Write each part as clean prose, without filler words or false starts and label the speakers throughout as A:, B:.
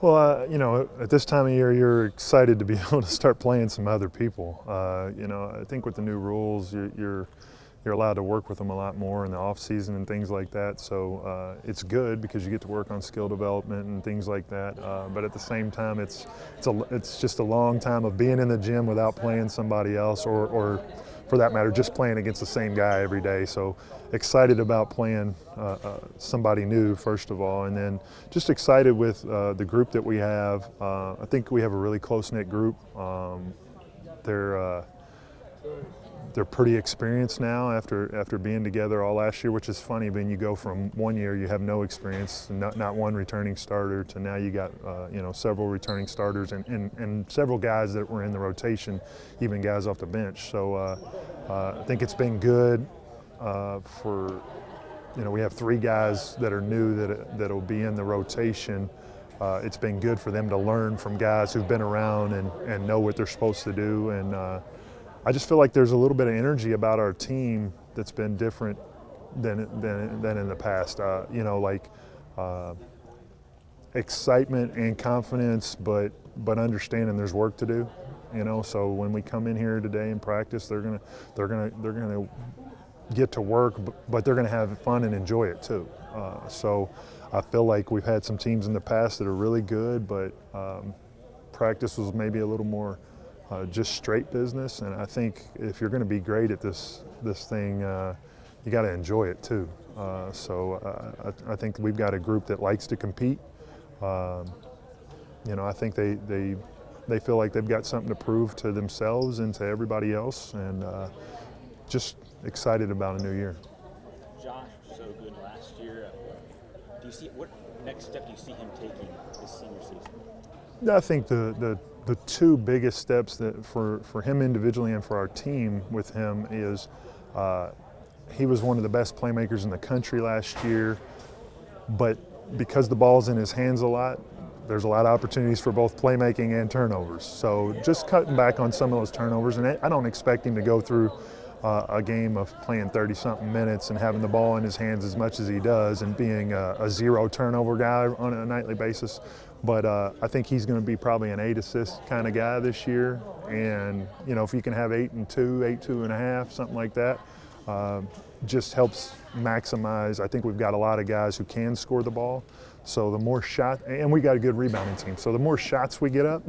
A: Well, at this time of year, you're excited to be able to start playing some other people. I think with the new rules, you're allowed to work with them a lot more in the off season and things like that. So it's good because you get to work on skill development and things like that. But at the same time, it's just a long time of being in the gym without playing somebody else, or for that matter, just playing against the same guy every day. So excited about playing somebody new, first of all, and then just excited with the group that we have. I think we have a really close-knit group. They're they're pretty experienced now after being together all last year, which is funny. When you go from one year you have no experience, not one returning starter, to now you got several returning starters and several guys that were in the rotation, even guys off the bench. So I think it's been good for. We have three guys that are new that'll be in the rotation. It's been good for them to learn from guys who've been around and know what they're supposed to do. And I just feel like there's a little bit of energy about our team that's been different than in the past. Excitement and confidence, but understanding there's work to do. So when we come in here today and practice, they're gonna get to work, but they're going to have fun and enjoy it too. So I feel like we've had some teams in the past that are really good, but practice was maybe a little more just straight business. And I think if you're going to be great at this thing, you got to enjoy it too. I think we've got a group that likes to compete. I think they feel like they've got something to prove to themselves and to everybody else, and just excited about a new year.
B: Josh was so good last year. What next step do you see him taking this senior season?
A: I think the two biggest steps that for him individually and for our team with him is he was one of the best playmakers in the country last year, but because the ball's in his hands a lot, there's a lot of opportunities for both playmaking and turnovers. So just cutting back on some of those turnovers, and I don't expect him to go through a game of playing 30-something minutes and having the ball in his hands as much as he does and being a zero turnover guy on a nightly basis. But I think he's going to be probably an 8 assist kind of guy this year. And, if you can have 8 and 2, 8, 2.5, something like that, just helps maximize. I think we've got a lot of guys who can score the ball. So the more shot, and we got a good rebounding team. So the more shots we get up,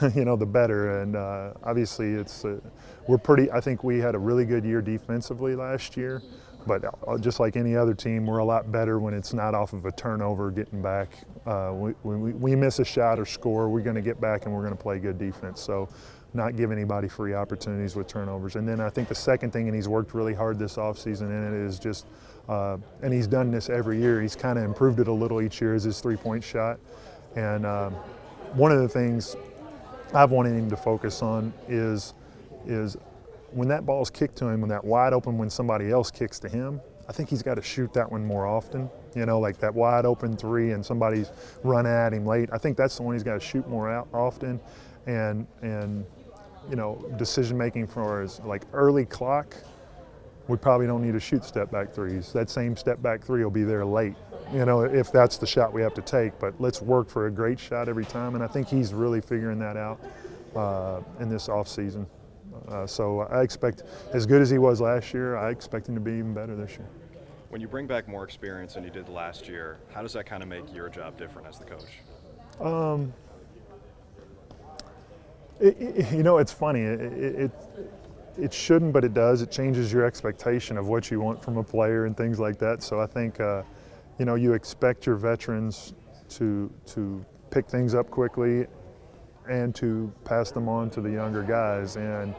A: the better. And obviously, I think we had a really good year defensively last year. But just like any other team, we're a lot better when it's not off of a turnover, getting back. When we miss a shot or score, we're going to get back and we're going to play good defense. So not give anybody free opportunities with turnovers. And then I think the second thing, and he's worked really hard this offseason in it, is just, and he's done this every year, he's kind of improved it a little each year, is his three-point shot. And one of the things I've wanted him to focus on is when that ball's kicked to him, when that wide open, when somebody else kicks to him, I think he's got to shoot that one more often. Like that wide open three and somebody's run at him late. I think that's the one he's got to shoot more out often. And decision making for his early clock, we probably don't need to shoot step back threes. That same step back three will be there late, if that's the shot we have to take. But let's work for a great shot every time. And I think he's really figuring that out in this off season. So I expect, as good as he was last year, I expect him to be even better this year.
C: When you bring back more experience than you did last year, how does that kind of make your job different as the coach?
A: It's funny. It shouldn't, but it does. It changes your expectation of what you want from a player and things like that. So I think, you expect your veterans to pick things up quickly and to pass them on to the younger guys. And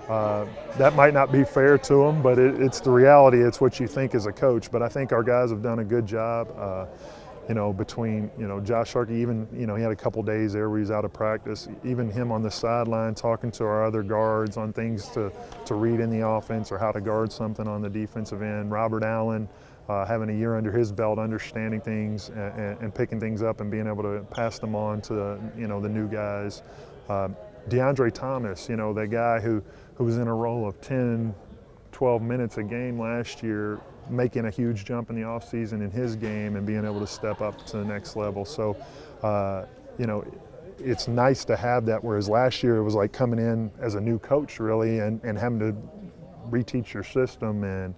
A: that might not be fair to them, but it's the reality. It's what you think as a coach. But I think our guys have done a good job. Between Josh Sharkey, even he had a couple days there where he was out of practice. Even him on the sideline talking to our other guards on things to read in the offense or how to guard something on the defensive end. Robert Allen having a year under his belt, understanding things and picking things up and being able to pass them on to the new guys. DeAndre Thomas, that guy who was in a role of 10, 12 minutes a game last year, making a huge jump in the offseason in his game and being able to step up to the next level. So, it's nice to have that, whereas last year it was like coming in as a new coach really and having to reteach your system and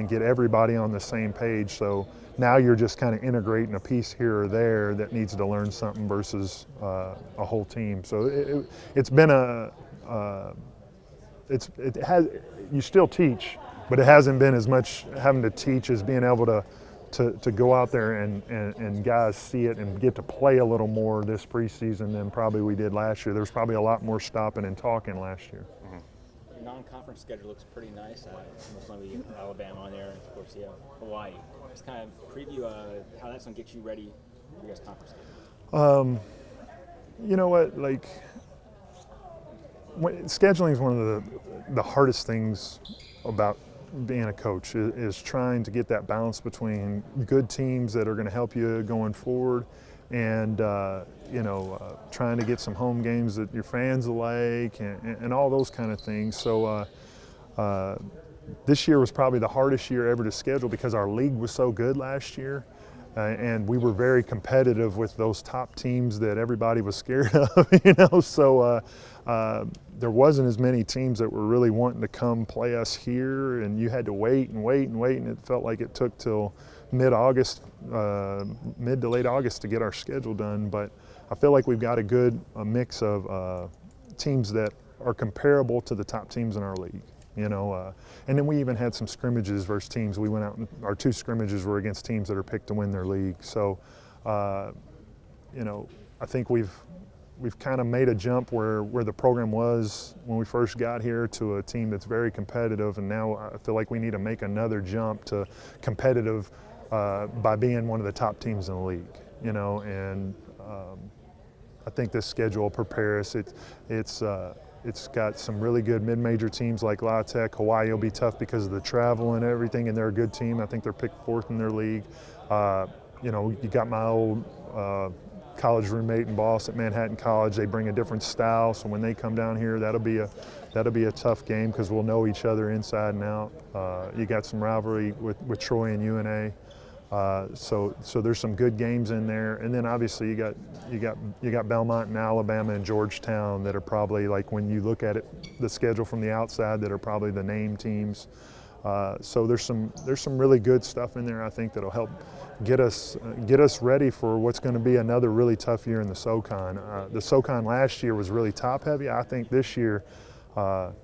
A: get everybody on the same page. So now you're just kind of integrating a piece here or there that needs to learn something versus a whole team. So it's been it has, you still teach, but it hasn't been as much having to teach as being able to go out there and guys see it and get to play a little more this preseason than probably we did last year. There's probably a lot more stopping and talking last year.
B: Your non-conference schedule looks pretty nice. Most likely you have Alabama on there, and of course you have Hawaii. Just kind of preview how that's going to get you ready for your guys' conference schedule.
A: You know what, like, scheduling is one of the hardest things about being a coach is trying to get that balance between good teams that are going to help you going forward and trying to get some home games that your fans like and all those kind of things. So this year was probably the hardest year ever to schedule because our league was so good last year. And we were very competitive with those top teams that everybody was scared of, So there wasn't as many teams that were really wanting to come play us here, and you had to wait and wait and wait, and it felt like it took till mid-August, mid to late August to get our schedule done. But I feel like we've got a mix of teams that are comparable to the top teams in our league. And then we even had some scrimmages versus teams. We went out and our 2 scrimmages were against teams that are picked to win their league. So, I think we've kind of made a jump where the program was when we first got here to a team that's very competitive, and now I feel like we need to make another jump to competitive by being one of the top teams in the league. And I think this schedule will prepare us. It's got some really good mid-major teams like La Tech. Hawaii will be tough because of the travel and everything, and they're a good team. I think they're picked 4th in their league. You got my old college roommate and boss at Manhattan College. They bring a different style, so when they come down here, that'll be a tough game because we'll know each other inside and out. You got some rivalry with Troy and UNA. So there's some good games in there, and then obviously you got Belmont and Alabama and Georgetown that are probably, like, when you look at it, the schedule from the outside, that are probably the name teams. So there's some really good stuff in there, I think, that'll help get us ready for what's going to be another really tough year in the SoCon. The SoCon last year was really top heavy. I think this year 1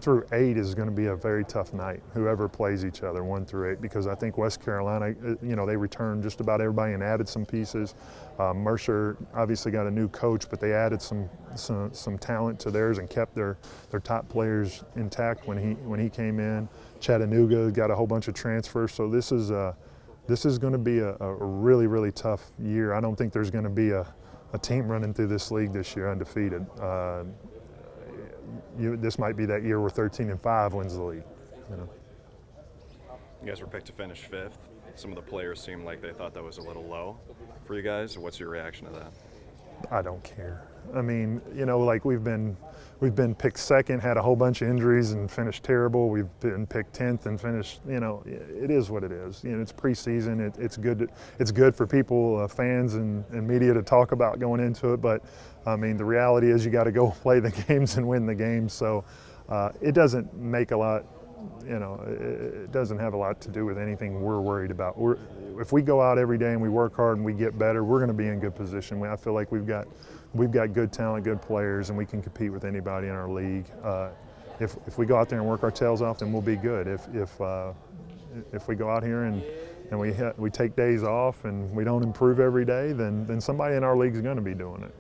A: through 8 is going to be a very tough night, whoever plays each other 1 through 8, because I think West Carolina, they returned just about everybody and added some pieces. Mercer obviously got a new coach, but they added some talent to theirs and kept their top players intact when he came in. Chattanooga got a whole bunch of transfers, so this is going to be a really, really tough year. I don't think there's going to be a team running through this league this year undefeated. This might be that year where 13-5 wins the league.
C: You guys were picked to finish 5th. Some of the players seemed like they thought that was a little low for you guys. What's your reaction to that?
A: I don't care. I mean, like we've been picked 2nd, had a whole bunch of injuries and finished terrible. We've been picked 10th and finished. It is what it is. It's preseason. It's good. It's good for people, fans and media, to talk about going into it. But I mean, the reality is you got to go play the games and win the games. So it doesn't make a lot. It doesn't have a lot to do with anything we're worried about. If we go out every day and we work hard and we get better, we're going to be in good position. I feel like we've got good talent, good players, and we can compete with anybody in our league. If we go out there and work our tails off, then we'll be good. If we go out here and we take days off and we don't improve every day, then somebody in our league is going to be doing it.